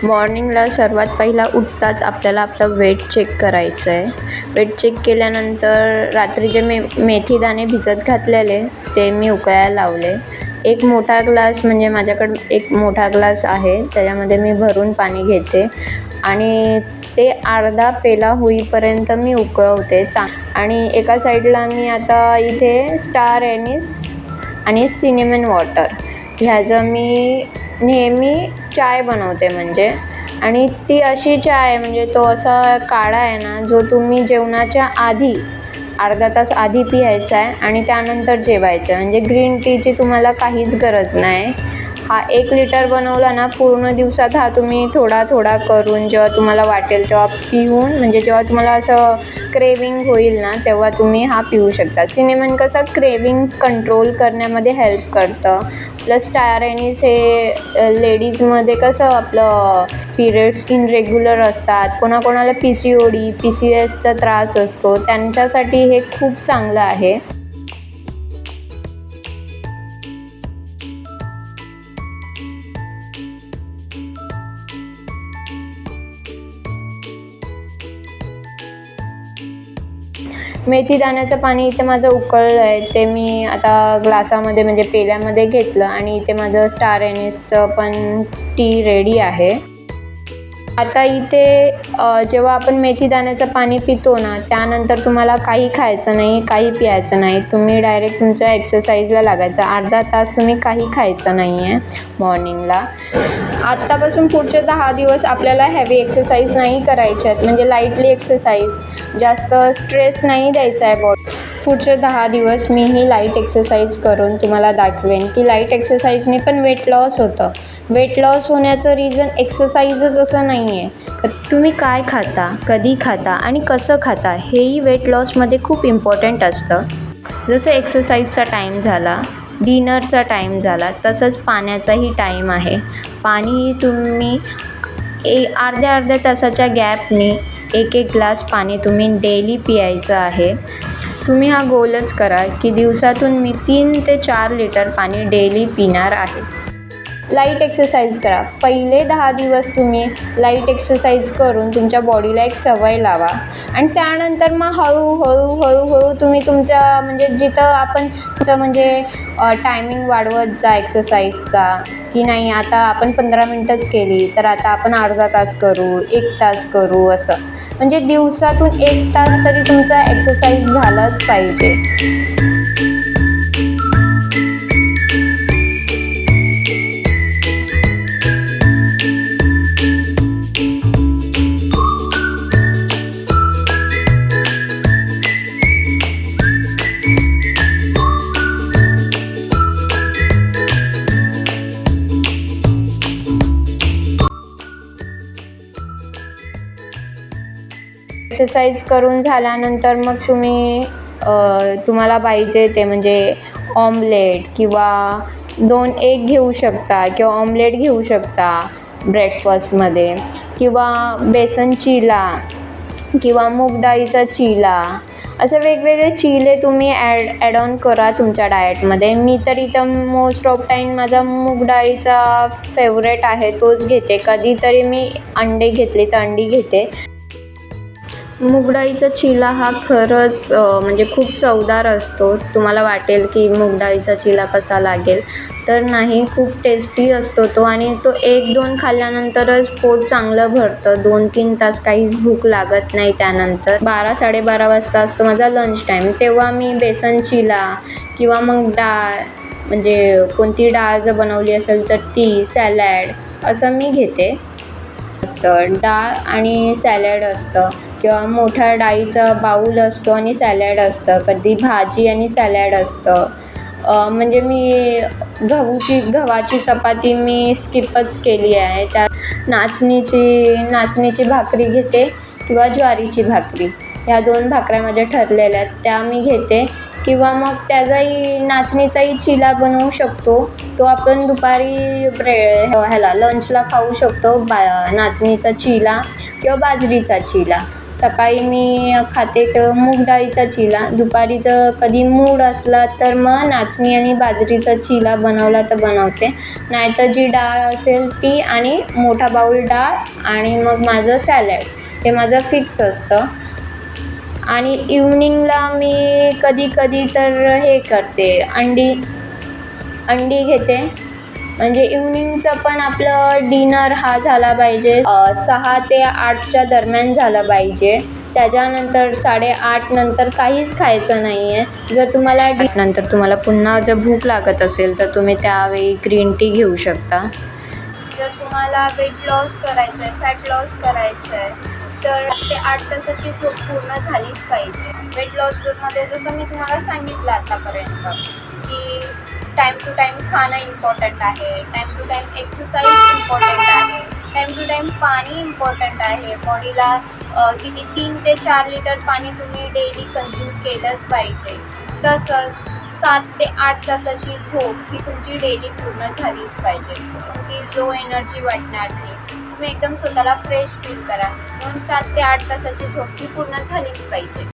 मॉर्निंगला सर्वात पहिला उठताच आपल्याला आपलं वेट चेक करायचं आहे. वेट चेक केल्यानंतर रात्री जे मेथी दाणे भिजत घातलेले ते मी उकळायला लावले. एक मोठा ग्लास म्हणजे माझ्याकडं एक मोठा ग्लास आहे, त्याच्यामध्ये मी भरून पाणी घेते आणि ते अर्धा पेला होईपर्यंत मी उकळवते आणि एका साईडला मी आता इथे स्टार एनिस आणि सिनेमन वॉटर ह्याचं मी नेहमी चाय बनवते म्हणजे. आणि ती अशी चाय म्हणजे तो असा काढा आहे ना, जो तुम्ही जेवणाच्या आधी अर्धा तास आधी पियायचा आहे आणि त्यानंतर जेवायचं. म्हणजे ग्रीन टीची तुम्हाला काहीच गरज नाही. हा 1 लिटर बनवला ना, पूर्ण दिवसात हा तुम्ही थोडा थोडा करून जेव्हा तुम्हाला वाटेल तेव्हा पिऊन, म्हणजे जेव्हा तुम्हाला असं क्रेविंग होईल ना तेव्हा तुम्ही हा पिऊ शकता. सिनेमन कसं क्रेविंग कंट्रोल करण्यामध्ये हेल्प करतं. प्लस स्टार एनिस हे लेडीजमध्ये कसं आपलं पिरियड्स इनरेग्युलर असतात, कोणाकोणाला PCOD PCOSचा त्रास असतो, त्यांच्यासाठी हे खूप चांगलं आहे. मेथी दाण्याचं पाणी इथे माझं उकळलं आहे, ते मी आता ग्लासामध्ये म्हणजे पेल्यामध्ये घेतलं आणि इथे माझं स्टार एनिसचं पण टी रेडी आहे. आता इथे जेव्हा आपण मेथी दाण्याचं पाणी पितो ना, त्यानंतर तुम्हाला काही खायचं नाही, काही प्यायचं नाही. तुम्ही डायरेक्ट तुमच्या एक्सरसाइजला लागायचं. अर्धा तास तुम्ही काही खायचं नाही आहे मॉर्निंगला. आत्तापासून पुढचे 10 दिवस आपल्याला हेवी एक्सरसाइज नाही करायचे आहेत, म्हणजे लाईटली एक्सरसाइज, जास्त स्ट्रेस नाही द्यायचा आहे बॉडी. पुढचे 10 दिवस मी ही लाईट एक्सरसाइज करून तुम्हाला दाखवेन की लाईट एक्सरसाइजने पण वेट लॉस होतं. वेट लॉस होण्याचं रिझन एक्सरसाइजच असं नाही आहे, तुम्ही काय खाता, कधी खाता आणि कसं खाता हेही वेट लॉसमध्ये खूप इम्पॉर्टंट असतं. जसं एक्सरसाइजचा टाईम झाला, डिनरचा टाईम झाला, तसंच पाण्याचाही टाईम आहे. पाणी तुम्ही अर्ध्या तासाच्या गॅपने 1 ग्लास पाणी तुम्ही डेली पियायचं आहे. तुम्ही हा गोलच करा की दिवसातून मी 3 ते 4 लिटर पाणी डेली पिणार आहे. लाईट एक्सरसाइज करा. पहिले 10 दिवस तुम्ही लाईट एक्सरसाइज करून तुमच्या बॉडीला एक सवय लावा आणि त्यानंतर मग हळूहळू तुम्ही तुमच्या म्हणजे जिथं आपण म्हणजे टायमिंग वाढवत जा एक्सरसाइजचा, की नाही आता आपण 15 मिनटंच केली तर आता आपण अर्धा तास करू, 1 तास करू, असं. म्हणजे दिवसातून 1 तास तरी तुमचा एक्सरसाइज झालाच पाहिजे. एक्सरसाइज करून झाल्यानंतर मग तुम्हाला पाहिजे ते म्हणजे ऑमलेट किंवा 2 एग घेऊ शकता किंवा ऑमलेट घेऊ शकता ब्रेकफास्टमध्ये, किंवा बेसन चिला किंवा मूग डाळीचा चिला, असे वेगवेगळे चिले तुम्ही ॲड ऑन करा तुमच्या डाएटमध्ये. मी तर इथं मोस्ट ऑफ टाईम माझा मूग डाळीचा फेवरेट आहे, तोच घेते. कधीतरी मी अंडे घेतले तर अंडी घेते. मूग डाळीचा चिला हा खरंच म्हणजे खूप चवदार असतो. तुम्हाला वाटेल की मूग डाळीचा चिला कसा लागेल, तर नाही, खूप टेस्टी असतो तो. आणि तो 1-2 खाल्ल्यानंतरच पोट चांगलं भरतं. 2-3 तास काहीच भूक लागत नाही. त्यानंतर 12-12:30 वाजता असतो माझा लंच टाईम, तेव्हा मी बेसन चिला किंवा मग डाळ, म्हणजे कोणती डाळ जर बनवली असेल तर ती, सॅलॅड असं मी घेते. डाळ आणि सॅलॅड असतं किंवा मोठ्या डाळीचा बाऊल असतो आणि सॅलॅड असतं, कधी भाजी आणि सॅलॅड असतं. म्हणजे मी गव्हाची चपाती मी स्किपच केली आहे. त्यात नाचणीची भाकरी घेते किंवा ज्वारीची भाकरी, ह्या 2 भाकऱ्या माझ्या ठरलेल्या आहेत, त्या मी घेते. किंवा मग त्याचाही नाचणीचाही चिला बनवू शकतो, तो आपण दुपारी लंचला खाऊ शकतो. नाचणीचा चिला किंवा बाजरीचा चिला. सकाळी मी खाते तर मूग डाळीचा चिला, दुपारी जर कधी मूड असला तर मग नाचणी आणि बाजरीचा चिला बनवला तर बनवते, नाहीतर जी डाळ असेल ती आणि मोठा बाऊल डाळ आणि मग माझं सॅलड, ते माझं फिक्स असतं. आणि इव्हनिंगला मी कधी कधी तर हे करते, अंडी घेते. म्हणजे इव्हनिंगचं पण आपलं डिनर हा झाला पाहिजे 6 ते 8च्या दरम्यान झालं पाहिजे. त्याच्यानंतर 8:30 नंतर काहीच खायचं नाही आहे. जर तुम्हाला नंतर तुम्हाला पुन्हा जर भूक लागत असेल तर तुम्ही त्यावेळी ग्रीन टी घेऊ शकता. जर तुम्हाला वेट लॉस करायचं आहे, फॅट लॉस करायचं आहे, तर 7 ते 8 तासाची झोप पूर्ण झालीच पाहिजे. वेट लॉस ग्रुपमध्ये जसं मी तुम्हाला सांगितलं आतापर्यंत की टाईम टू टाईम खाणं इम्पॉर्टंट आहे, time to time exercise important आहे, टाईम टू टाईम पाणी इम्पॉर्टंट आहे. बॉडीला किती 3 ते 4 लिटर पाणी तुम्ही डेली कंझ्युम केलंच पाहिजे. तसंच 7 ते 8 तासाची झोप ही तुमची डेली पूर्ण झालीच पाहिजे. तुमची लो एनर्जी वाटणार नाही, तुम्ही एकदम स्वतःला फ्रेश फील करा. म्हणून 7 ते 8 तासाची झोप ही पूर्ण झालीच पाहिजे.